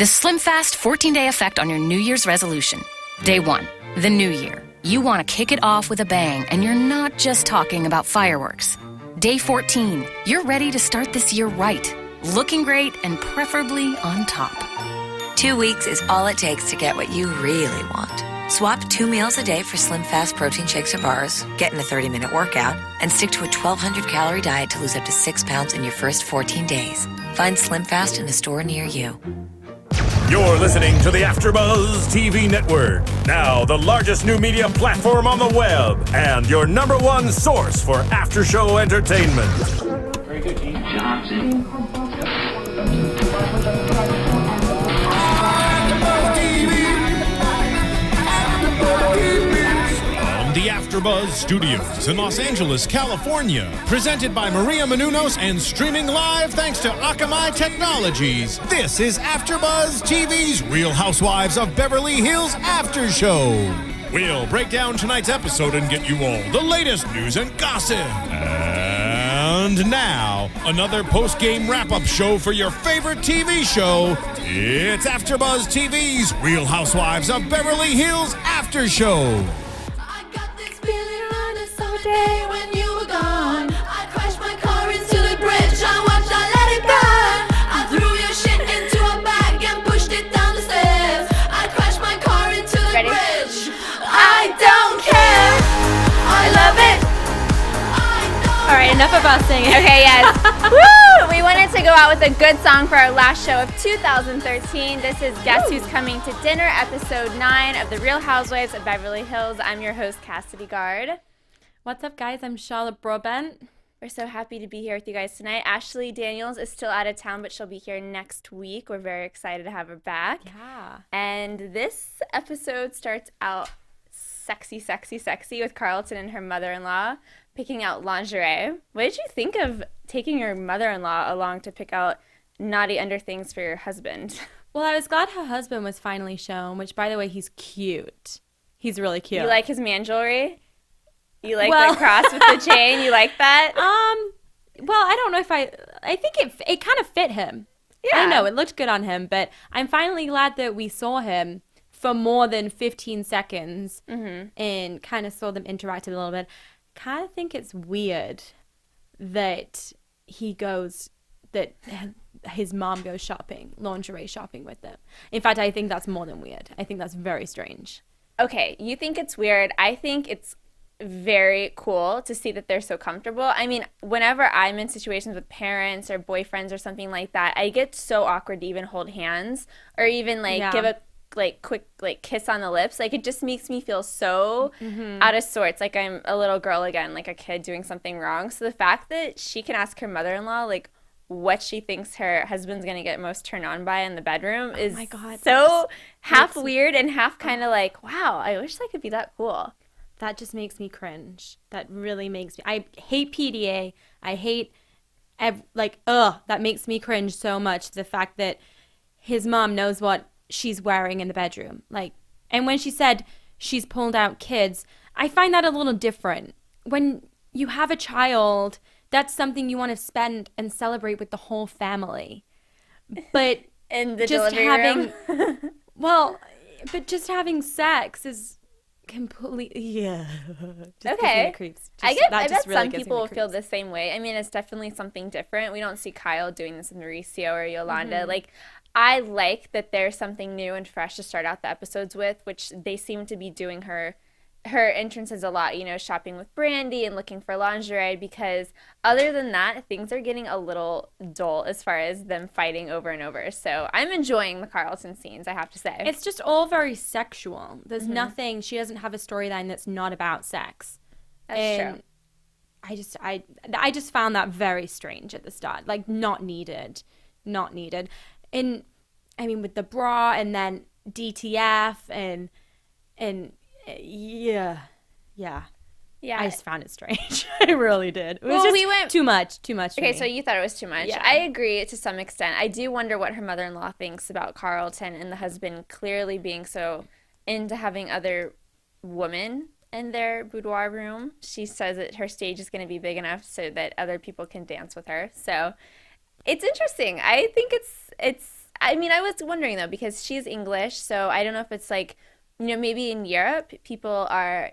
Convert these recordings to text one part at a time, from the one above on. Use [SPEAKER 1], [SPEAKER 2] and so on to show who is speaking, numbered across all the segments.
[SPEAKER 1] The Slim Fast 14-day effect on your New Year's resolution. Day 1, the new year. You want to kick it off with a bang, and you're not just talking about fireworks. Day 14, you're ready to start this year right, looking great and preferably on top.
[SPEAKER 2] 2 weeks is all it takes to get what you really want. Swap 2 meals a day for Slim Fast protein shakes or bars, get in a 30-minute workout, and stick to a 1,200-calorie diet to lose up to 6 pounds in your first 14 days. Find Slim Fast in a store near you.
[SPEAKER 3] You're listening to the AfterBuzz TV Network, now the largest new media platform on the web, and your #1 source for after-show entertainment.
[SPEAKER 4] Very good, Dean Johnson.
[SPEAKER 5] The AfterBuzz Studios in Los Angeles, California. Presented by Maria Menounos and streaming live thanks to Akamai Technologies. This is AfterBuzz TV's Real Housewives of Beverly Hills After Show. We'll break down tonight's episode and get you all the latest news and gossip. And now, another post-game wrap-up show for your favorite TV show. It's AfterBuzz TV's Real Housewives of Beverly Hills After Show.
[SPEAKER 6] Day when you were gone, I crashed my car into the bridge. I watched, I let it burn. I threw your shit into a bag and pushed it down the stairs. I crashed my car into the bridge. I don't care. I love it.
[SPEAKER 7] All right, enough about singing.
[SPEAKER 6] Okay, yes. Woo! We wanted to go out with a good song for our last show of 2013. This is Guess Who's Coming to Dinner, episode 9 of The Real Housewives of Beverly Hills. I'm your host, Cassidy Gard.
[SPEAKER 7] What's up, guys? I'm Charlotte Broadbent.
[SPEAKER 6] We're so happy to be here with you guys tonight. Ashley Daniels is still out of town, but she'll be here next week. We're very excited to have her back.
[SPEAKER 7] Yeah.
[SPEAKER 6] And this episode starts out sexy with Carlton and her mother-in-law picking out lingerie. What did you think of taking your mother-in-law along to pick out naughty underthings for your husband?
[SPEAKER 7] Well, I was glad her husband was finally shown, which, by the way, he's cute. He's really cute.
[SPEAKER 6] You like his man jewelry? You like the cross with the chain? You like that?
[SPEAKER 7] Well, I don't know if I think it kind of fit him. Yeah. I don't know. It looked good on him, but I'm finally glad that we saw him for more than 15 seconds and kind of saw them interact a little bit. Kind of think it's weird that his mom goes shopping, lingerie shopping with them. In fact, I think that's more than weird. I think that's very strange.
[SPEAKER 6] Okay, you think it's weird. I think it's very cool to see that they're so comfortable. I mean, whenever I'm in situations with parents or boyfriends or something like that, I get so awkward to even hold hands or even give a quick kiss on the lips. Like, it just makes me feel so out of sorts, like I'm a little girl again, like a kid doing something wrong. So the fact that she can ask her mother-in-law what she thinks her husband's gonna get most turned on by in the bedroom is so half weird and half kind of like, wow, I wish I could be that cool.
[SPEAKER 7] That just makes me cringe. That really makes me... I hate PDA. I hate... that makes me cringe so much. The fact that his mom knows what she's wearing in the bedroom. And when she said she's pulled out kids, I find that a little different. When you have a child, that's something you want to spend and celebrate with the whole family. But
[SPEAKER 6] in the
[SPEAKER 7] just
[SPEAKER 6] delivery room?
[SPEAKER 7] But just having sex is... completely
[SPEAKER 6] okay.
[SPEAKER 7] Creeps.
[SPEAKER 6] I bet really some people will feel the same way. I mean, it's definitely something different. We don't see Kyle doing this with Mauricio or Yolanda. I like that there's something new and fresh to start out the episodes with, which they seem to be doing her entrances a lot, shopping with Brandi and looking for lingerie, because other than that, things are getting a little dull as far as them fighting over and over. So I'm enjoying the Carlton scenes, I have to say.
[SPEAKER 7] It's just all very sexual. There's nothing, she doesn't have a storyline that's not about sex.
[SPEAKER 6] That's true.
[SPEAKER 7] I just found that very strange at the start. Not needed. And I mean, with the bra and then DTF and yeah. I just found it strange. I really did. It was too much.
[SPEAKER 6] Okay, so you thought it was too much. Yeah. I agree to some extent. I do wonder what her mother-in-law thinks about Carlton and the husband clearly being so into having other women in their boudoir room. She says that her stage is going to be big enough so that other people can dance with her. So it's interesting. I think I mean, I was wondering though, because she's English, so I don't know if it's like, maybe in Europe people are,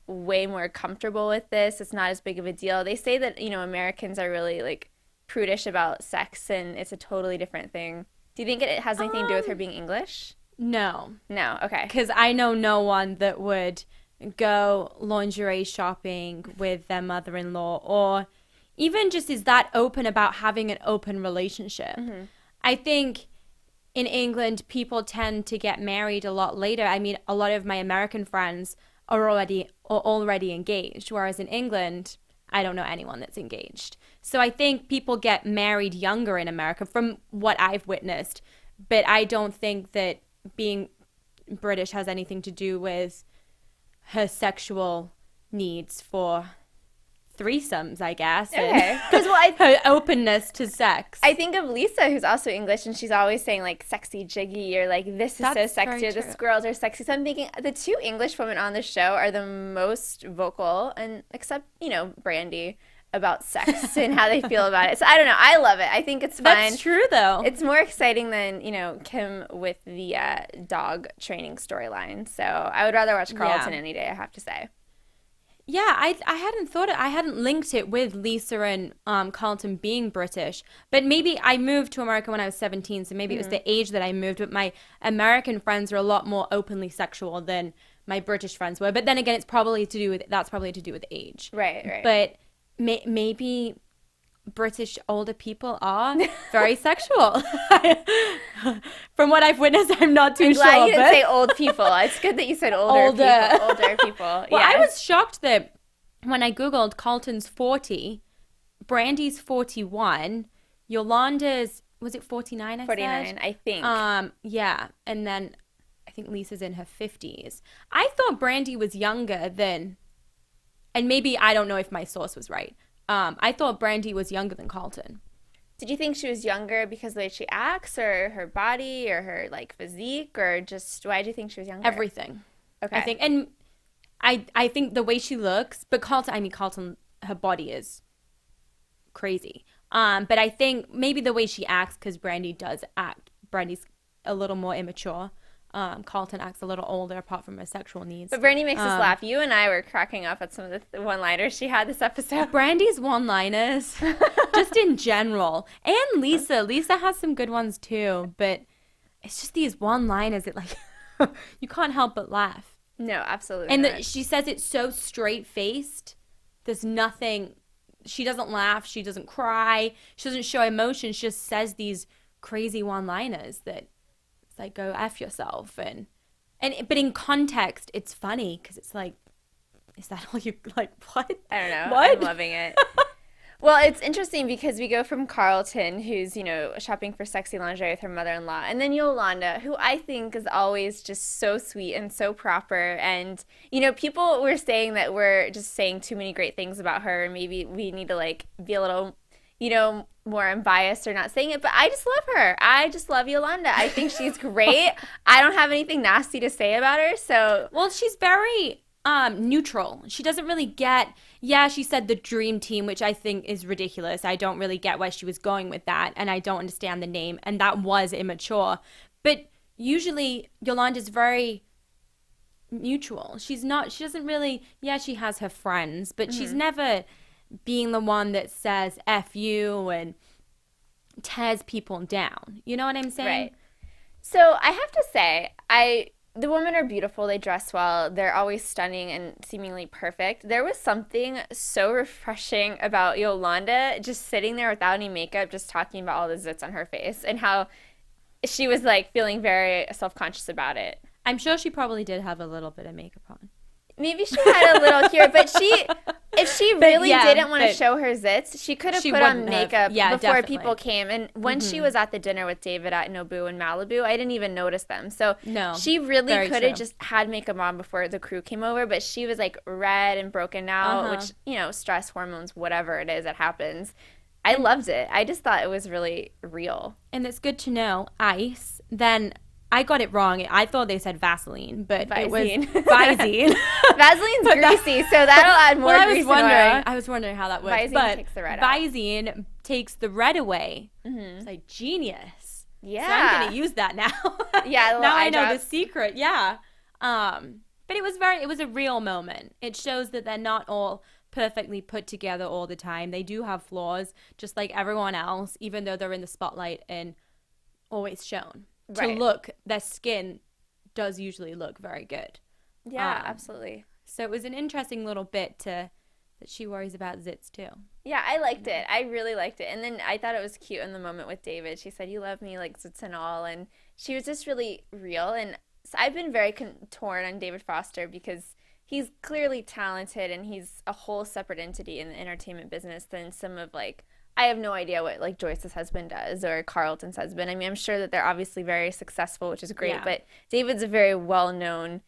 [SPEAKER 6] way more comfortable with this. It's not as big of a deal. They say that, Americans are really like prudish about sex and it's a totally different thing. Do you think it has anything to do with her being English?
[SPEAKER 7] No.
[SPEAKER 6] No, okay.
[SPEAKER 7] Because I know no one that would go lingerie shopping with their mother-in-law or even just is that open about having an open relationship. Mm-hmm. I think in England, people tend to get married a lot later. I mean, a lot of my American friends are already engaged, whereas in England, I don't know anyone that's engaged. So I think people get married younger in America from what I've witnessed, but I don't think that being British has anything to do with her sexual needs for threesomes, I guess.
[SPEAKER 6] Okay.
[SPEAKER 7] Because her openness to sex.
[SPEAKER 6] I think of Lisa, who's also English, and she's always saying like sexy jiggy or like this is
[SPEAKER 7] That's
[SPEAKER 6] so sexy or
[SPEAKER 7] very
[SPEAKER 6] the
[SPEAKER 7] true.
[SPEAKER 6] squirrels are sexy. So I'm thinking the two English women on the show are the most vocal, and except Brandi, about sex and how they feel about it. So I don't know. I love it. I think it's fun.
[SPEAKER 7] That's true though.
[SPEAKER 6] It's more exciting than Kim with the dog training storyline. So I would rather watch Carlton any day, I have to say.
[SPEAKER 7] Yeah, I hadn't thought it. I hadn't linked it with Lisa and Carlton being British. But maybe I moved to America when I was 17, so maybe it was the age that I moved. But my American friends are a lot more openly sexual than my British friends were. But then again, that's probably to do with age.
[SPEAKER 6] Right.
[SPEAKER 7] But maybe British older people are very sexual. From what I've witnessed, I'm not too sure.
[SPEAKER 6] I'm glad you didn't say old people. It's good that you said older people.
[SPEAKER 7] Well, I was shocked that when I Googled, Carlton's 40, Brandi's 41, Yolanda's, was it 49 I
[SPEAKER 6] 49,
[SPEAKER 7] said?
[SPEAKER 6] I think.
[SPEAKER 7] Yeah, and then I think Lisa's in her 50s. I thought Brandi was younger than, and maybe I don't know if my source was right. I thought Brandi was younger than Carlton.
[SPEAKER 6] Did you think she was younger because of the way she acts or her body or her like physique, or just why do you think she was younger?
[SPEAKER 7] Everything.
[SPEAKER 6] Okay.
[SPEAKER 7] I think, and I think the way she looks, but Carlton, her body is crazy. But I think maybe the way she acts, because Brandi does act. Brandi's a little more immature. Carlton acts a little older apart from her sexual needs.
[SPEAKER 6] But Brandi makes us laugh. You and I were cracking up at some of the one-liners she had this episode.
[SPEAKER 7] Brandi's one-liners, just in general. And Lisa has some good ones too, but it's just these one-liners that like, you can't help but laugh.
[SPEAKER 6] No, absolutely
[SPEAKER 7] and
[SPEAKER 6] not.
[SPEAKER 7] she says it so straight-faced. There's nothing, she doesn't laugh, she doesn't cry, she doesn't show emotion, she just says these crazy one-liners that like go F yourself but in context it's funny because it's like, is that all you like? What?
[SPEAKER 6] I don't know.
[SPEAKER 7] What?
[SPEAKER 6] I'm loving it. Well, it's interesting because we go from Carlton, who's shopping for sexy lingerie with her mother-in-law, and then Yolanda, who I think is always just so sweet and so proper. And people were saying that we're just saying too many great things about her. Maybe we need to like be a little more unbiased or not saying it, but I just love her. I just love Yolanda. I think she's great. I don't have anything nasty to say about her. So,
[SPEAKER 7] well, she's very neutral. She doesn't really get, she said the dream team, which I think is ridiculous. I don't really get why she was going with that, and I don't understand the name, and that was immature. But usually Yolanda's very neutral. She doesn't really, she has her friends, but she's never being the one that says F you and tears people down. You know what I'm saying?
[SPEAKER 6] Right. So I have to say, the women are beautiful. They dress well. They're always stunning and seemingly perfect. There was something so refreshing about Yolanda just sitting there without any makeup, just talking about all the zits on her face and how she was like feeling very self-conscious about it.
[SPEAKER 7] I'm sure she probably did have a little bit of makeup on.
[SPEAKER 6] Maybe she had a little here, but if she really didn't want to show her zits, she could have put on makeup before
[SPEAKER 7] definitely.
[SPEAKER 6] people came. And when she was at the dinner with David at Nobu in Malibu, I didn't even notice them. So she really could have just had makeup on before the crew came over, but she was like red and broken out, which, stress, hormones, whatever it is that happens. I loved it. I just thought it was really real.
[SPEAKER 7] And it's good to know ice. Then I got it wrong. I thought they said Vaseline, but it was Visine.
[SPEAKER 6] Vaseline's greasy, so that'll add more grease and oil.
[SPEAKER 7] I was wondering how that works.
[SPEAKER 6] Visine takes the red out.
[SPEAKER 7] Visine takes the red away. Mm-hmm. It's like genius.
[SPEAKER 6] Yeah.
[SPEAKER 7] So I'm going to use that now.
[SPEAKER 6] Yeah.
[SPEAKER 7] Now I know the secret. Yeah. But it was a real moment. It shows that they're not all perfectly put together all the time. They do have flaws, just like everyone else, even though they're in the spotlight and always shown.
[SPEAKER 6] Right.
[SPEAKER 7] To look, their skin does usually look very good.
[SPEAKER 6] Yeah, absolutely.
[SPEAKER 7] So it was an interesting little bit that she worries about zits too.
[SPEAKER 6] Yeah, I liked it. I really liked it. And then I thought it was cute in the moment with David. She said, "You love me like zits and all." And she was just really real. And so I've been very torn on David Foster because he's clearly talented and he's a whole separate entity in the entertainment business than some of I have no idea what like Joyce's husband does or Carlton's husband. I mean, I'm sure that they're obviously very successful, which is great,
[SPEAKER 7] Yeah.
[SPEAKER 6] but David's a very well-known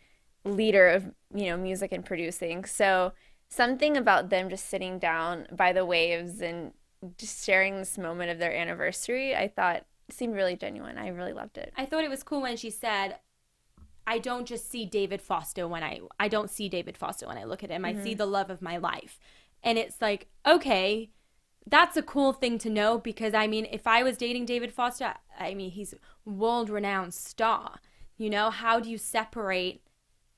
[SPEAKER 6] leader of, music and producing. So something about them just sitting down by the waves and just sharing this moment of their anniversary, I thought seemed really genuine. I really loved it.
[SPEAKER 7] I thought it was cool when she said, I don't just see David Foster when I don't see David Foster when I look at him. I see the love of my life. And it's like, okay, that's a cool thing to know because, I mean, if I was dating David Foster, I mean, he's world-renowned star. How do you separate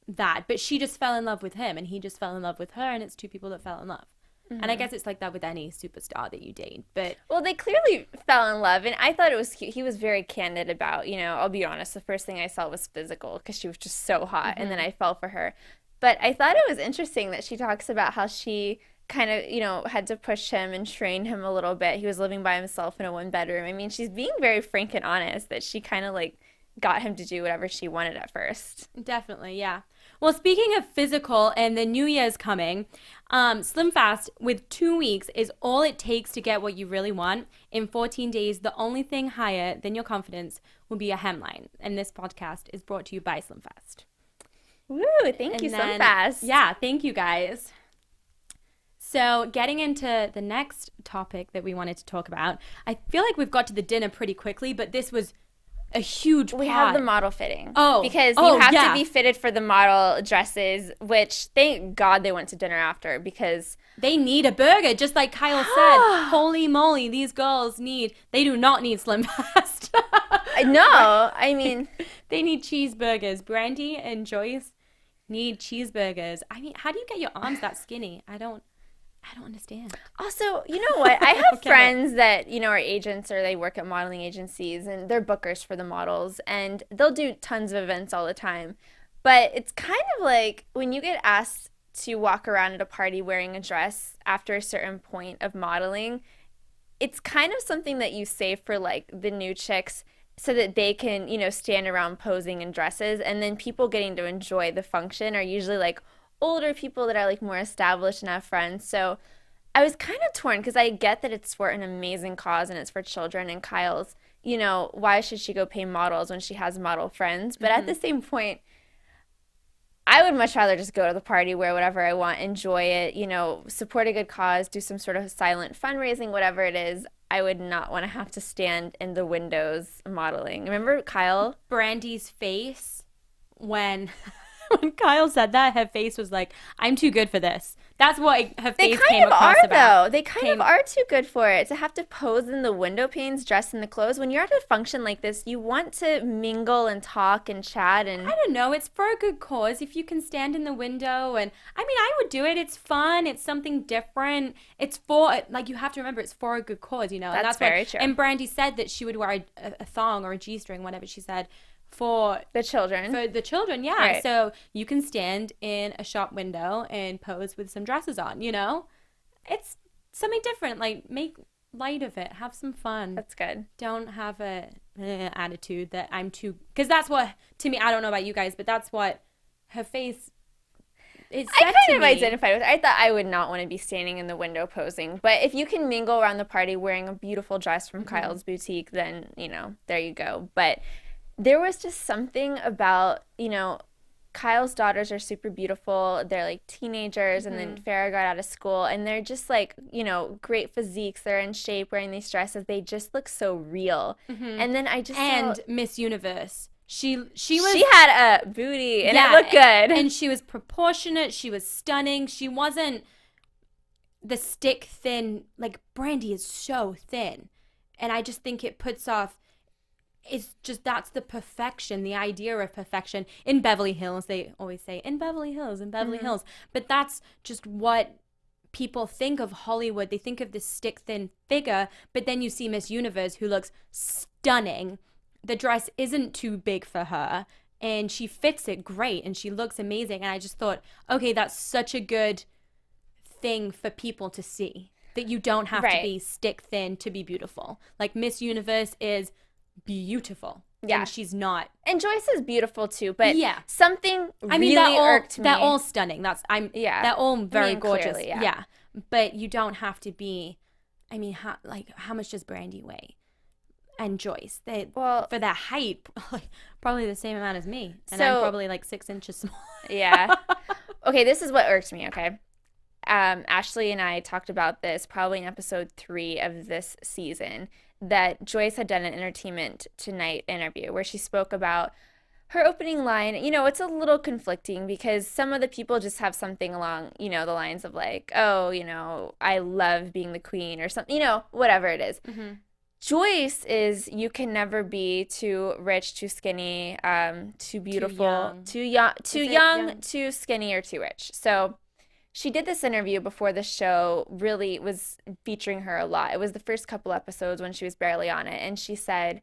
[SPEAKER 7] that? But she just fell in love with him and he just fell in love with her, and it's two people that fell in love. And I guess it's like that with any superstar that you date. But
[SPEAKER 6] well, they clearly fell in love, and I thought it was cute. He was very candid about, I'll be honest, the first thing I saw was physical because she was just so hot, and then I fell for her. But I thought it was interesting that she talks about how she kind of, had to push him and train him a little bit. He was living by himself in a one-bedroom. I mean, she's being very frank and honest that she kind of got him to do whatever she wanted at first.
[SPEAKER 7] Definitely, yeah. Well, speaking of physical and the New Year's coming, Slim Fast with 2 weeks is all it takes to get what you really want. In 14 days, the only thing higher than your confidence will be a hemline. And this podcast is brought to you by Slim Fast.
[SPEAKER 6] Woo, thank you, Slim Fast.
[SPEAKER 7] Yeah, thank you guys. So getting into the next topic that we wanted to talk about, I feel like we've got to the dinner pretty quickly, but this was a huge part.
[SPEAKER 6] We have the model fitting.
[SPEAKER 7] Oh.
[SPEAKER 6] Because you have
[SPEAKER 7] yeah.
[SPEAKER 6] to be fitted for the model dresses, which thank God they went to dinner after because
[SPEAKER 7] they need a burger, just like Kyle said. Holy moly, these girls they do not need Slim Fast.
[SPEAKER 6] No, I mean.
[SPEAKER 7] They need cheeseburgers. Brandi and Joyce need cheeseburgers. I mean, how do you get your arms that skinny? I don't understand.
[SPEAKER 6] Also, you know what? I have friends that, are agents or they work at modeling agencies and they're bookers for the models and they'll do tons of events all the time. But it's kind of like when you get asked to walk around at a party wearing a dress after a certain point of modeling, it's kind of something that you save for the new chicks so that they can, stand around posing in dresses. And then people getting to enjoy the function are usually older people that are more established and have friends. So I was kind of torn because I get that it's for an amazing cause and it's for children, and Kyle's, why should she go pay models when she has model friends? But at the same point, I would much rather just go to the party, wear whatever I want, enjoy it, support a good cause, do some sort of silent fundraising, whatever it is. I would not want to have to stand in the windows modeling. Remember Kyle?
[SPEAKER 7] Brandi's face when Kyle said that, her face was like, I'm too good for this. That's what her face came across about.
[SPEAKER 6] Though. They kind of are too good for it. To have to pose in the window panes, dressed in the clothes. When you're at a function like this, you want to mingle and talk and chat. And
[SPEAKER 7] I don't know. It's for a good cause. If you can stand in the window. And I mean, I would do it. It's fun. It's something different. It's for, you have to remember, it's for a good cause,
[SPEAKER 6] That's very true.
[SPEAKER 7] And Brandi said that she would wear a thong or a G-string, whatever she said, for
[SPEAKER 6] the children.
[SPEAKER 7] For the children, yeah. Right. So you can stand in a shop window and pose with some dresses on, It's something different. Make light of it. Have some fun.
[SPEAKER 6] That's good.
[SPEAKER 7] Don't have a attitude that I'm too... Because that's what, to me, I don't know about you guys, but that's what her face... I
[SPEAKER 6] kind of identified with it. I thought I would not want to be standing in the window posing. But if you can mingle around the party wearing a beautiful dress from Kyle's boutique, then, there you go. But... there was just something about, Kyle's daughters are super beautiful. They're teenagers, and then Farrah got out of school, and they're just great physiques. They're in shape wearing these dresses. They just look so real. And then I just
[SPEAKER 7] Miss Universe. She
[SPEAKER 6] had a booty, and it looked good.
[SPEAKER 7] And she was proportionate. She was stunning. She wasn't the stick thin. Brandi is so thin. And I just think it puts off it's just, that's the perfection, the idea of perfection. In Beverly Hills, they always say, in Beverly Hills, in Beverly Hills. But that's just what people think of Hollywood. They think of this stick-thin figure, but then you see Miss Universe, who looks stunning. The dress isn't too big for her, and she fits it great, and she looks amazing. And I just thought, okay, that's such a good thing for people to see, that you don't have to be stick-thin to be beautiful. Like, Miss Universe is beautiful.
[SPEAKER 6] Yeah.
[SPEAKER 7] And she's not.
[SPEAKER 6] And Joyce is beautiful too, but something
[SPEAKER 7] irked me.
[SPEAKER 6] They're
[SPEAKER 7] all stunning. They're all very gorgeous.
[SPEAKER 6] Clearly, yeah.
[SPEAKER 7] But you don't have to be, how much does Brandi weigh? And Joyce, for their height, probably the same amount as me. And I'm probably like 6 inches small.
[SPEAKER 6] Yeah. Okay, this is what irked me, okay? Ashley and I talked about this probably in episode 3 of this season, that Joyce had done an Entertainment Tonight interview where she spoke about her opening line. You know, it's a little conflicting because some of the people just have something along, the lines of like, oh, I love being the queen or something, whatever it is. Mm-hmm. Joyce is, you can never be too rich, too skinny, too beautiful, too young, too skinny, or too rich. So she did this interview before the show really was featuring her a lot. It was the first couple episodes when she was barely on it. And she said,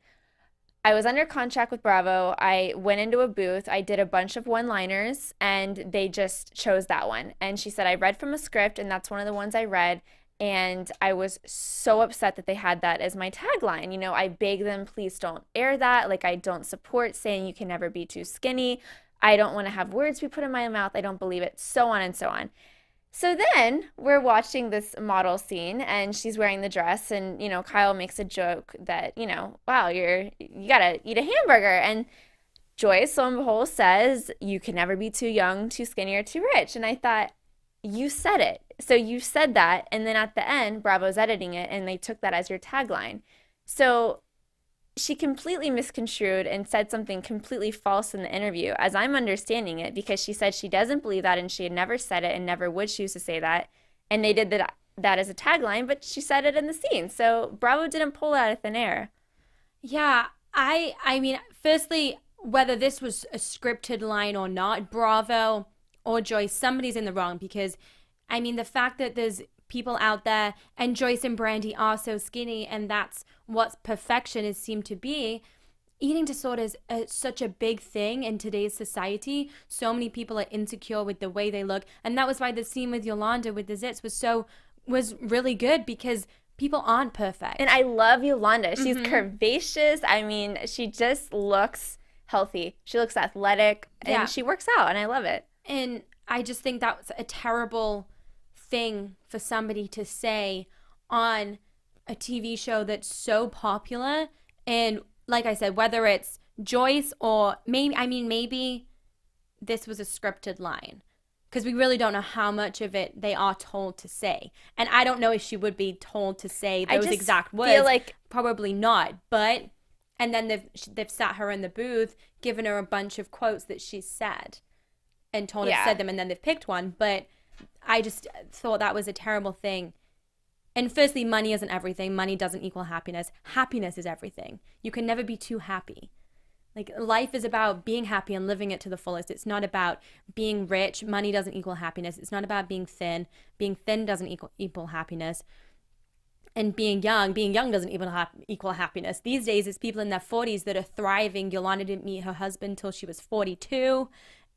[SPEAKER 6] I was under contract with Bravo. I went into a booth. I did a bunch of one-liners, and they just chose that one. And she said, I read from a script, and that's one of the ones I read. And I was so upset that they had that as my tagline. I begged them, please don't air that. Like, I don't support saying you can never be too skinny. I don't want to have words be put in my mouth. I don't believe it, so on and so on. So then we're watching this model scene, and she's wearing the dress, and, Kyle makes a joke that, wow, you gotta eat a hamburger. And Joyce, lo and behold, says, you can never be too young, too skinny, or too rich. And I thought, you said it. So you said that, and then at the end, Bravo's editing it, and they took that as your tagline. So she completely misconstrued and said something completely false in the interview, as I'm understanding it, because she said she doesn't believe that, and she had never said it and never would choose to say that. And they did that as a tagline, but she said it in the scene. So Bravo didn't pull it out of thin air.
[SPEAKER 7] Yeah, I mean, firstly, whether this was a scripted line or not, Bravo or Joyce, somebody's in the wrong, because, I mean, the fact that there's people out there, and Joyce and Brandi are so skinny, and that's what perfection is seemed to be. Eating disorder is such a big thing in today's society. So many people are insecure with the way they look, and that was why the scene with Yolanda with the zits was really good, because people aren't perfect.
[SPEAKER 6] And I love Yolanda. She's curvaceous. I mean, she just looks healthy. She looks athletic, and she works out, and I love it.
[SPEAKER 7] And I just think that was a terrible thing for somebody to say on a TV show that's so popular. And like I said, whether it's Joyce or maybe this was a scripted line, because we really don't know how much of it they are told to say. And I don't know if she would be told to say those exact words.
[SPEAKER 6] Feel like
[SPEAKER 7] probably not. But and then they've sat her in the booth, given her a bunch of quotes that she said, and told her to say them, and then they've picked one. But I just thought that was a terrible thing. And firstly, money isn't everything. Money doesn't equal happiness. Happiness is everything. You can never be too happy. Like, life is about being happy and living it to the fullest. It's not about being rich. Money doesn't equal happiness. It's not about being thin. Being thin doesn't equal happiness. And being young doesn't equal happiness. These days, it's people in their 40s that are thriving. Yolanda didn't meet her husband till she was 42.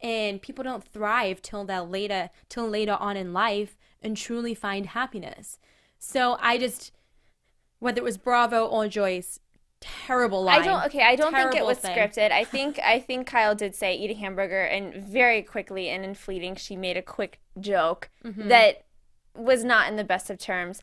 [SPEAKER 7] And people don't thrive till later on in life and truly find happiness. So whether it was Bravo or Joyce, terrible line.
[SPEAKER 6] I don't think it was
[SPEAKER 7] thing.
[SPEAKER 6] scripted. I think Kyle did say eat a hamburger, and very quickly and in fleeting she made a quick joke that was not in the best of terms.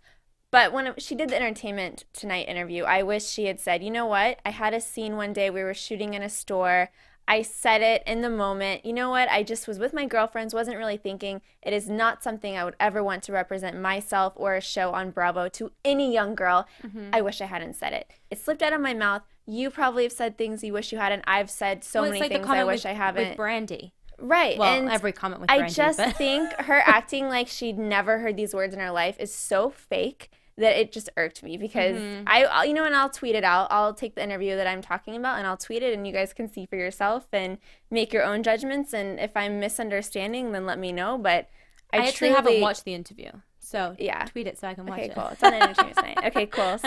[SPEAKER 6] But when she did the Entertainment Tonight interview, I wish she had said, you know what? I had a scene one day, we were shooting in a store. I said it in the moment. You know what? I just was with my girlfriends, wasn't really thinking. It is not something I would ever want to represent myself or a show on Bravo to any young girl. I wish I hadn't said it. It slipped out of my mouth. You probably have said things you wish you hadn't. I've said so many things I wish I haven't.
[SPEAKER 7] With Brandi.
[SPEAKER 6] Right.
[SPEAKER 7] Well,
[SPEAKER 6] and
[SPEAKER 7] every comment with Brandi.
[SPEAKER 6] I just think her acting like she'd never heard these words in her life is so fake that it just irked me because I you know, and I'll tweet it out. I'll take the interview that I'm talking about and I'll tweet it, and you guys can see for yourself and make your own judgments. And if I'm misunderstanding, then let me know. But I
[SPEAKER 7] actually haven't watched the interview, so tweet it so I can watch it.
[SPEAKER 6] Okay, cool. It's on Entertainment Tonight. Okay, cool.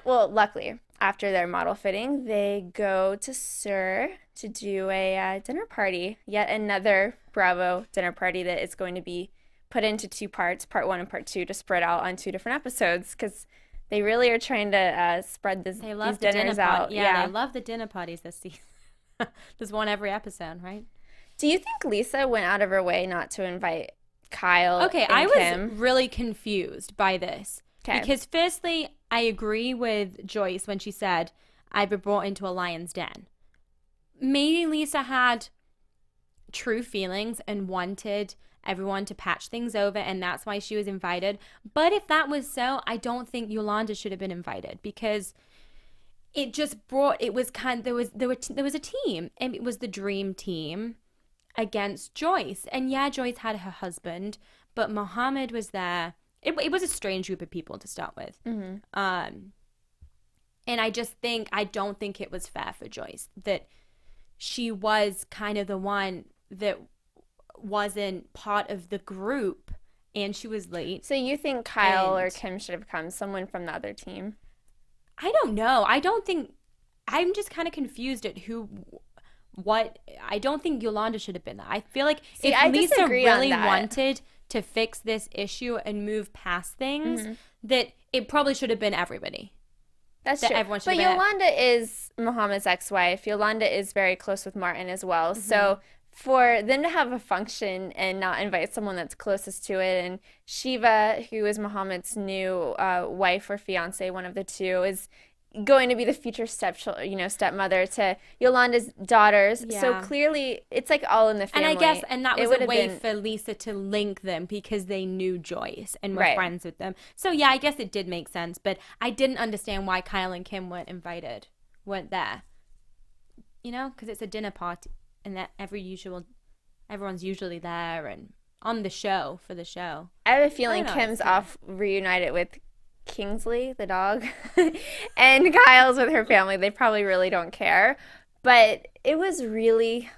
[SPEAKER 6] Well, luckily, after their model fitting, they go to SUR to do a dinner party. Yet another Bravo dinner party that is going to be put into 2 parts, part 1 and part 2, to spread out on 2 different episodes because they really are trying to spread these dinners out.
[SPEAKER 7] Yeah, they love the dinner parties this season. There's one every episode, right?
[SPEAKER 6] Do you think Lisa went out of her way not to invite Kyle?
[SPEAKER 7] Okay,
[SPEAKER 6] and
[SPEAKER 7] I
[SPEAKER 6] Kim?
[SPEAKER 7] was really confused by this.
[SPEAKER 6] Okay.
[SPEAKER 7] Because firstly, I agree with Joyce when she said, I've been brought into a lion's den. Maybe Lisa had true feelings and wanted everyone to patch things over, and that's why she was invited. But if that was so, I don't think Yolanda should have been invited because it just brought, it was kind of, there was a team, and it was the dream team against Joyce. And yeah, Joyce had her husband, but Mohammed was there. It was a strange group of people to start with. And I don't think it was fair for Joyce that she was kind of the one that wasn't part of the group and she was late.
[SPEAKER 6] So you think Kyle or Kim should have come, someone from the other team?
[SPEAKER 7] I don't know. I'm just kind of confused at I don't think Yolanda should have been there. I feel like if Lisa really wanted to fix this issue and move past things, that it probably should have been everybody.
[SPEAKER 6] That's true. But Yolanda is Mohammed's ex-wife. Yolanda is very close with Martin as well. So for them to have a function and not invite someone that's closest to it, and Shiva, who is Mohammed's new wife or fiance, one of the two, is going to be the future stepmother to Yolanda's daughters. Yeah. So clearly it's like all in the family.
[SPEAKER 7] And that was a way for Lisa to link them because they knew Joyce and were friends with them. So yeah, I guess it did make sense, but I didn't understand why Kyle and Kim weren't there. Because it's a dinner party and that everyone's usually there and on the show for the show.
[SPEAKER 6] I have a feeling Kim's off reunited with Kingsley, the dog, and Kyle's with her family. They probably really don't care. But it was really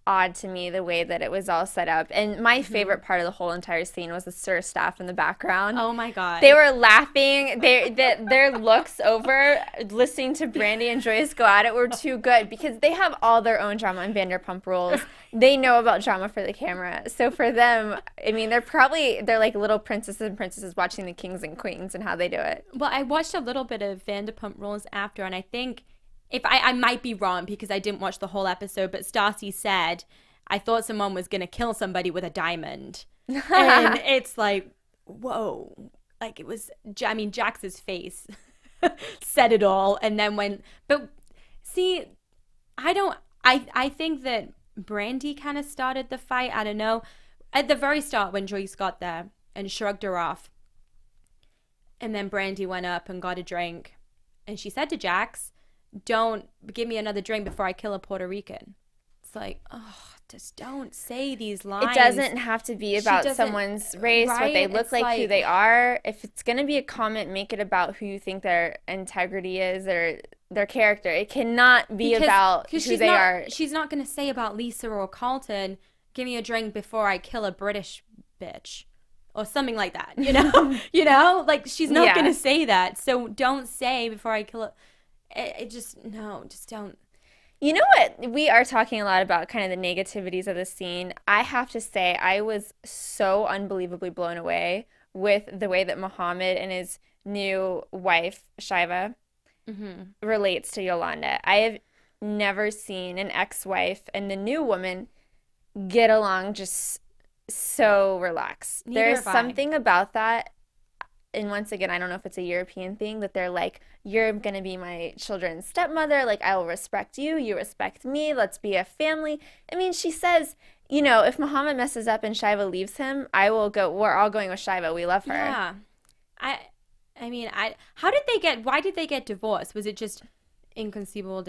[SPEAKER 6] odd to me the way that it was all set up. And my favorite part of the whole entire scene was the SUR staff in the background.
[SPEAKER 7] Oh my God.
[SPEAKER 6] They were laughing. Their looks over listening to Brandi and Joyce go at it were too good because they have all their own drama and Vanderpump Rules. They know about drama for the camera. So for them, I mean, they're like little princesses and princesses watching the kings and queens and how they do it.
[SPEAKER 7] Well, I watched a little bit of Vanderpump Rules after, and I think if I might be wrong because I didn't watch the whole episode, but Stassi said, I thought someone was going to kill somebody with a diamond. And it's like, whoa. Like it was, Jax's face said it all. And then but see, I think that Brandi kind of started the fight. I don't know. At the very start when Joyce got there and shrugged her off. And then Brandi went up and got a drink. And she said to Jax, don't give me another drink before I kill a Puerto Rican. It's like, just don't say these lines.
[SPEAKER 6] It doesn't have to be about someone's race, what they look like, who they are. If it's going to be a comment, make it about who you think their integrity is or their character. It cannot be about who they are.
[SPEAKER 7] She's not going to say about Lisa or Carlton, give me a drink before I kill a British bitch. Or something like that, Like, she's not going to say that. So don't say before I kill a... just don't.
[SPEAKER 6] You know what? We are talking a lot about kind of the negativities of the scene. I have to say, I was so unbelievably blown away with the way that Mohammed and his new wife, Shiva, relates to Yolanda. I have never seen an ex-wife and the new woman get along just so relaxed. There's something about that. And once again, I don't know if it's a European thing, that they're like, you're going to be my children's stepmother. Like, I will respect you. You respect me. Let's be a family. I mean, she says, if Mohammed messes up and Shiva leaves him, we're all going with Shiva. We love her.
[SPEAKER 7] Yeah. Why did they get divorced? Was it just inconceivable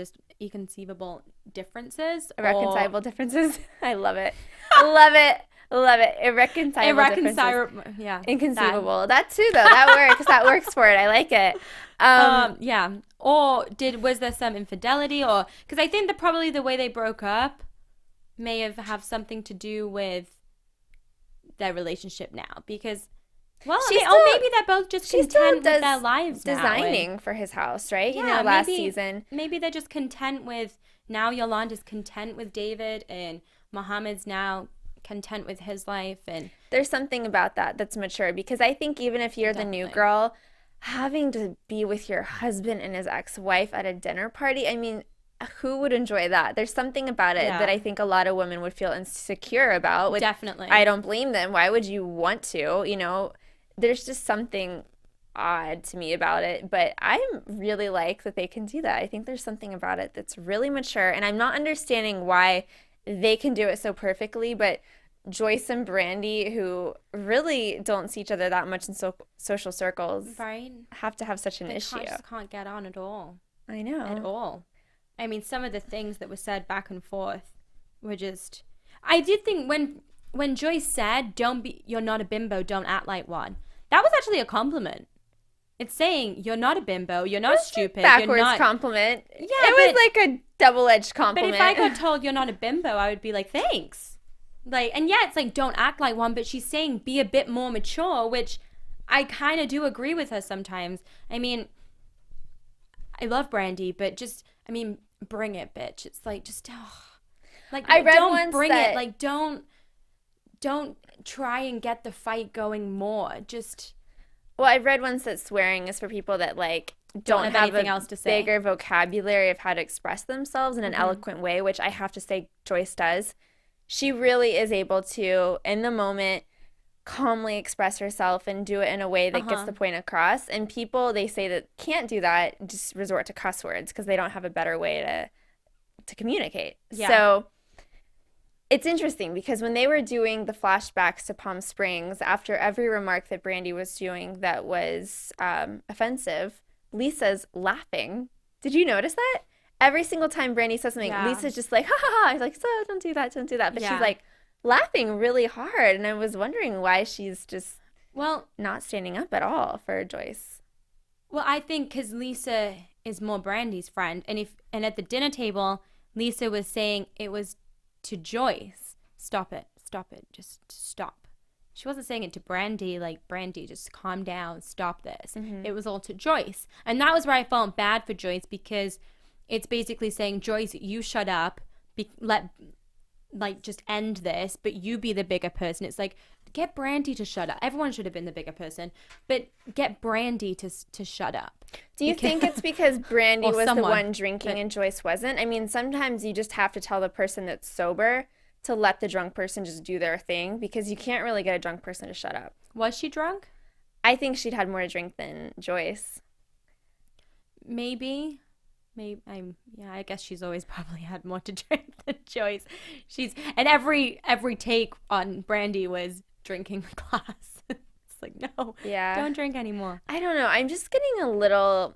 [SPEAKER 7] differences?
[SPEAKER 6] Irreconcilable differences? I love it. Love it. Love it. Irreconcilable differences.
[SPEAKER 7] Yeah.
[SPEAKER 6] Inconceivable. That too, though. That works. That works for it. I like it.
[SPEAKER 7] Yeah. Or was there some infidelity? Or because I think that probably the way they broke up may have something to do with their relationship now. Because, well, maybe they're both just content with their lives
[SPEAKER 6] designing
[SPEAKER 7] now
[SPEAKER 6] for his house, right?
[SPEAKER 7] Yeah,
[SPEAKER 6] last season.
[SPEAKER 7] Maybe they're just content with, now Yolanda's content with David and Mohammed's now content with his life. And
[SPEAKER 6] there's something about that that's mature, because I think even if you're the new girl, having to be with your husband and his ex-wife at a dinner party, I mean, who would enjoy that? There's something about it that I think a lot of women would feel insecure about.
[SPEAKER 7] Definitely.
[SPEAKER 6] I don't blame them. Why would you want to? There's just something odd to me about it, but I really like that they can do that. I think there's something about it that's really mature, and I'm not understanding why they can do it so perfectly, but Joyce and Brandi, who really don't see each other that much in social circles,
[SPEAKER 7] right,
[SPEAKER 6] have to have such an issue.
[SPEAKER 7] They can't get on at all.
[SPEAKER 6] I know.
[SPEAKER 7] At all. I mean, some of the things that were said back and forth were just... I did think when Joyce said, you're not a bimbo, don't act like one, that was actually a compliment. It's saying, you're not a bimbo, you're not stupid.
[SPEAKER 6] Backwards
[SPEAKER 7] you're not...
[SPEAKER 6] compliment. Yeah, it was like a double-edged compliment.
[SPEAKER 7] But if I got told you're not a bimbo, I would be like, thanks. And yeah, it's like, don't act like one, but she's saying be a bit more mature, which I kind of do agree with her sometimes. I mean, I love Brandi, but just, bring it, bitch. It's like, just,
[SPEAKER 6] I read
[SPEAKER 7] don't
[SPEAKER 6] once
[SPEAKER 7] bring
[SPEAKER 6] that...
[SPEAKER 7] it. Like, don't try and get the fight going more. Just...
[SPEAKER 6] Well, I read once that swearing is for people that, don't have
[SPEAKER 7] anything else to say.
[SPEAKER 6] Bigger vocabulary of how to express themselves in an eloquent way, which I have to say Joyce does. She really is able to, in the moment, calmly express herself and do it in a way that gets the point across. And people, they say that can't do that, just resort to cuss words because they don't have a better way to communicate. Yeah. So it's interesting because when they were doing the flashbacks to Palm Springs, after every remark that Brandi was doing that was offensive, Lisa's laughing. Did you notice that? Every single time Brandi says something, Lisa's just like, ha ha ha. She's like, so don't do that. But she's like laughing really hard. And I was wondering why she's just not standing up at all for Joyce.
[SPEAKER 7] Well, I think because Lisa is more Brandi's friend. And at the dinner table, Lisa was saying it was to Joyce, stop it, just stop. She wasn't saying it to Brandi, like, Brandi, just calm down, stop this. It was all to Joyce. And that was where I felt bad for Joyce, because it's basically saying, Joyce, you shut up, just end this, but you be the bigger person. It's like, get Brandi to shut up. Everyone should have been the bigger person, but get Brandi to shut up.
[SPEAKER 6] Do you think it's because Brandi was the one drinking and Joyce wasn't? I mean, sometimes you just have to tell the person that's sober to let the drunk person just do their thing, because you can't really get a drunk person to shut up.
[SPEAKER 7] Was she drunk?
[SPEAKER 6] I think she'd had more to drink than Joyce.
[SPEAKER 7] Maybe, I guess she's always probably had more to drink than Joyce. And every take on Brandi was drinking a glass. It's like, no, don't drink anymore.
[SPEAKER 6] I don't know. I'm just getting a little...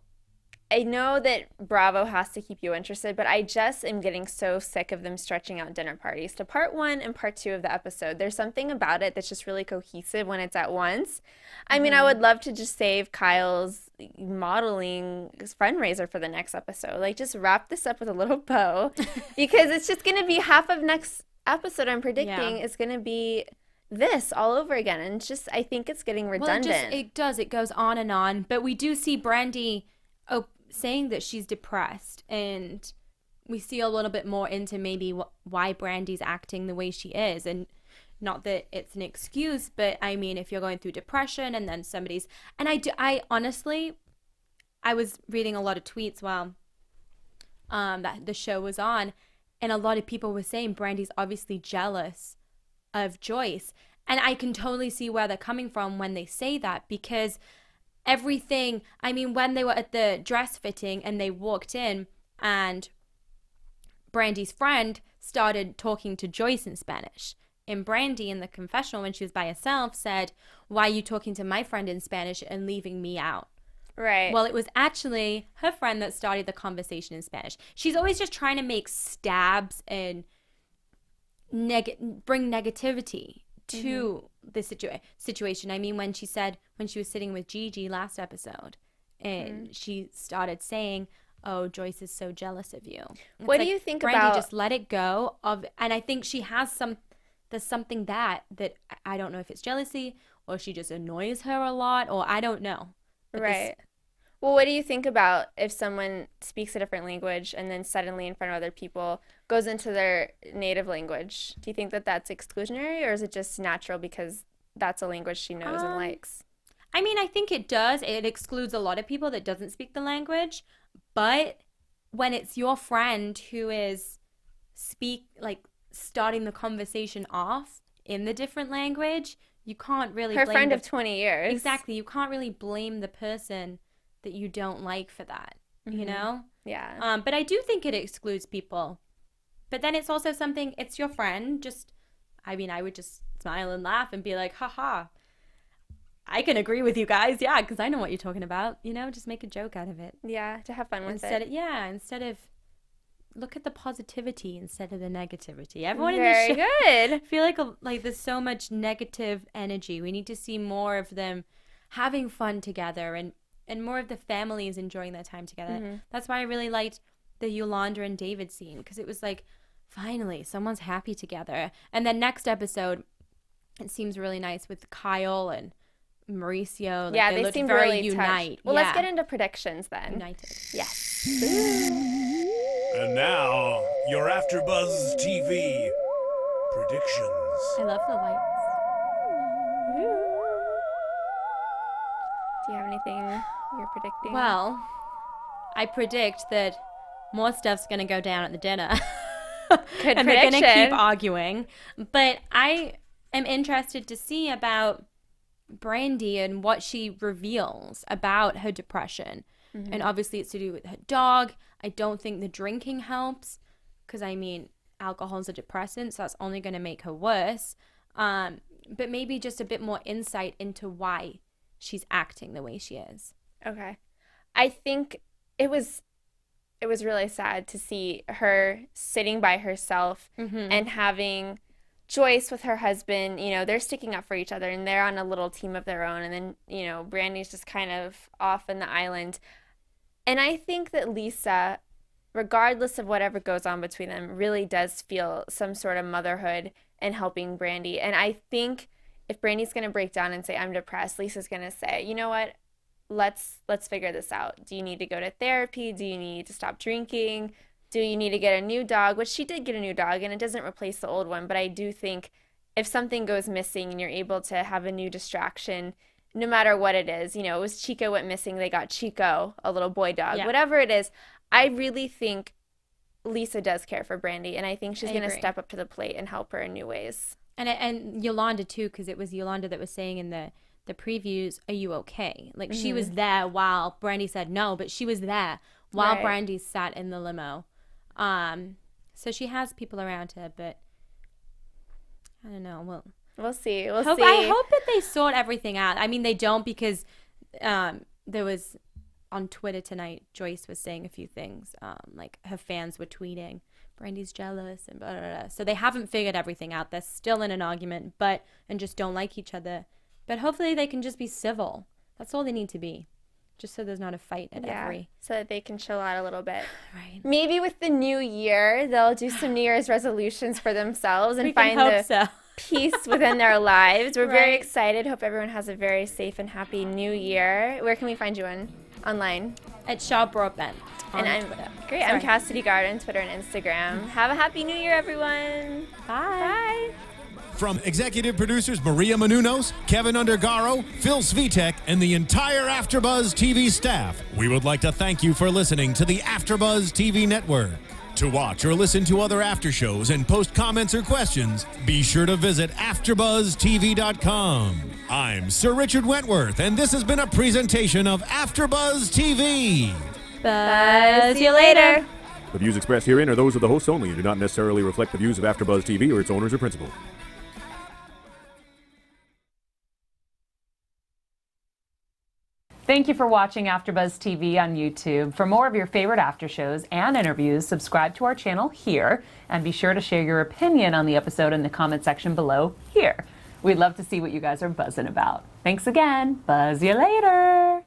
[SPEAKER 6] I know that Bravo has to keep you interested, but I just am getting so sick of them stretching out dinner parties to part 1 and part 2 of the episode. There's something about it that's just really cohesive when it's at once. I mean, I would love to just save Kyle's modeling fundraiser for the next episode. Like, just wrap this up with a little bow, because it's just going to be half of next episode, I'm predicting, is going to be this all over again. And it's just, I think it's getting redundant.
[SPEAKER 7] Well, it does. It goes on and on. But we do see Brandi saying that she's depressed, and we see a little bit more into maybe why Brandi's acting the way she is. And not that it's an excuse, but I mean, if you're going through depression and then I honestly, I was reading a lot of tweets while that the show was on, and a lot of people were saying Brandi's obviously jealous of Joyce. And I can totally see where they're coming from when they say that, because everything, I mean, when they were at the dress fitting and they walked in and Brandi's friend started talking to Joyce in Spanish, and Brandi in the confessional when she was by herself said, why are you talking to my friend in Spanish and leaving me out?
[SPEAKER 6] Right.
[SPEAKER 7] Well, it was actually her friend that started the conversation in Spanish. She's always just trying to make stabs and bring negativity to the situation. I mean, when she was sitting with Gigi last episode, and she started saying, "Oh, Joyce is so jealous of you."
[SPEAKER 6] What do you think
[SPEAKER 7] Brandi,
[SPEAKER 6] about?
[SPEAKER 7] just let it go. And I think she has there's something that I don't know if it's jealousy or she just annoys her a lot, or I don't know. But
[SPEAKER 6] Right. Well, what do you think about if someone speaks a different language and then suddenly in front of other people goes into their native language? Do you think that that's exclusionary, or is it just natural because that's a language she knows and likes?
[SPEAKER 7] I mean, I think it does. It excludes a lot of people that doesn't speak the language. But when it's your friend who is starting the conversation off in the different language, you can't really
[SPEAKER 6] Her
[SPEAKER 7] blame
[SPEAKER 6] friend of 20 years.
[SPEAKER 7] Exactly. You can't really blame the person that you don't like for that, you know?
[SPEAKER 6] Yeah.
[SPEAKER 7] But I do think it excludes people. But then it's also something, it's your friend. I would just smile and laugh and be like, haha, I can agree with you guys. Yeah, because I know what you're talking about. You know, just make a joke out of it.
[SPEAKER 6] Yeah, to have fun with
[SPEAKER 7] Instead
[SPEAKER 6] it.
[SPEAKER 7] of look at the positivity instead of the negativity. Everyone
[SPEAKER 6] Very
[SPEAKER 7] in this show,
[SPEAKER 6] good.
[SPEAKER 7] I feel like there's so much negative energy. We need to see more of them having fun together and more of the families enjoying their time together. That's why I really liked the Yolanda and David scene, because it was like, finally, someone's happy together. And then next episode, it seems really nice with Kyle and Mauricio.
[SPEAKER 6] Yeah, they
[SPEAKER 7] looked
[SPEAKER 6] seem
[SPEAKER 7] very
[SPEAKER 6] really
[SPEAKER 7] unite.
[SPEAKER 6] touched. Well, let's get into predictions then.
[SPEAKER 7] United.
[SPEAKER 6] Yes.
[SPEAKER 3] And now, your AfterBuzz TV predictions.
[SPEAKER 7] I love the lights.
[SPEAKER 6] Do you have anything you're predicting?
[SPEAKER 7] Well, I predict that more stuff's going to go down at the dinner.
[SPEAKER 6] Good
[SPEAKER 7] and they're going to
[SPEAKER 6] prediction.
[SPEAKER 7] keep arguing. But I am interested to see about Brandi and what she reveals about her depression. And obviously it's to do with her dog. I don't think the drinking helps, because I mean, alcohol is a depressant, so that's only going to make her worse. But maybe just a bit more insight into why she's acting the way she is.
[SPEAKER 6] Okay. I think it was really sad to see her sitting by herself and having Joyce with her husband. You know, they're sticking up for each other and they're on a little team of their own. And then, you know, Brandi's just kind of off in the island. And I think that Lisa, regardless of whatever goes on between them, really does feel some sort of motherhood and helping Brandi. And I think if Brandi's going to break down and say, I'm depressed, Lisa's going to say, you know what? Let's figure this out. Do you need to go to therapy? Do you need to stop drinking? Do you need to get a new dog? Which she did get a new dog, and it doesn't replace the old one. But I do think if something goes missing and you're able to have a new distraction, no matter what it is, you know, it was Chico went missing, they got Chico, a little boy dog, whatever it is. I really think Lisa does care for Brandi, and I think she's going to step up to the plate and help her in new ways.
[SPEAKER 7] And Yolanda too, because it was Yolanda that was saying in the previews, are you okay? Like she was there while Brandi said no, but she was there while Brandi sat in the limo. So she has people around her, but I don't know.
[SPEAKER 6] We'll see.
[SPEAKER 7] I hope that they sort everything out. I mean, they don't, because there was on Twitter tonight, Joyce was saying a few things. Like her fans were tweeting, Brandi's jealous and blah, blah, blah. So they haven't figured everything out. They're still in an argument, and just don't like each other. But hopefully they can just be civil. That's all they need to be. Just so there's not a fight at every.
[SPEAKER 6] So that they can chill out a little bit.
[SPEAKER 7] Right.
[SPEAKER 6] Maybe with the new year, they'll do some New Year's resolutions for themselves and find the peace within their lives. We're very excited. Hope everyone has a very safe and happy new year. Where can we find you online?
[SPEAKER 7] At Charlotte Broadbent on Twitter.
[SPEAKER 6] Great. I'm Cassidy Gard on Twitter and Instagram. Have a happy new year, everyone.
[SPEAKER 7] Bye.
[SPEAKER 6] Bye.
[SPEAKER 5] From executive producers Maria Menounos, Kevin Undergaro, Phil Svitek, and the entire AfterBuzz TV staff, we would like to thank you for listening to the AfterBuzz TV network. To watch or listen to other after shows and post comments or questions, be sure to visit AfterBuzzTV.com. I'm Sir Richard Wentworth, and this has been a presentation of AfterBuzz TV.
[SPEAKER 6] Buzz you later.
[SPEAKER 3] The views expressed herein are those of the hosts only and do not necessarily reflect the views of AfterBuzz TV or its owners or principals.
[SPEAKER 8] Thank you for watching AfterBuzz TV on YouTube. For more of your favorite after shows and interviews, subscribe to our channel here, and be sure to share your opinion on the episode in the comment section below here. We'd love to see what you guys are buzzing about. Thanks again. Buzz you later.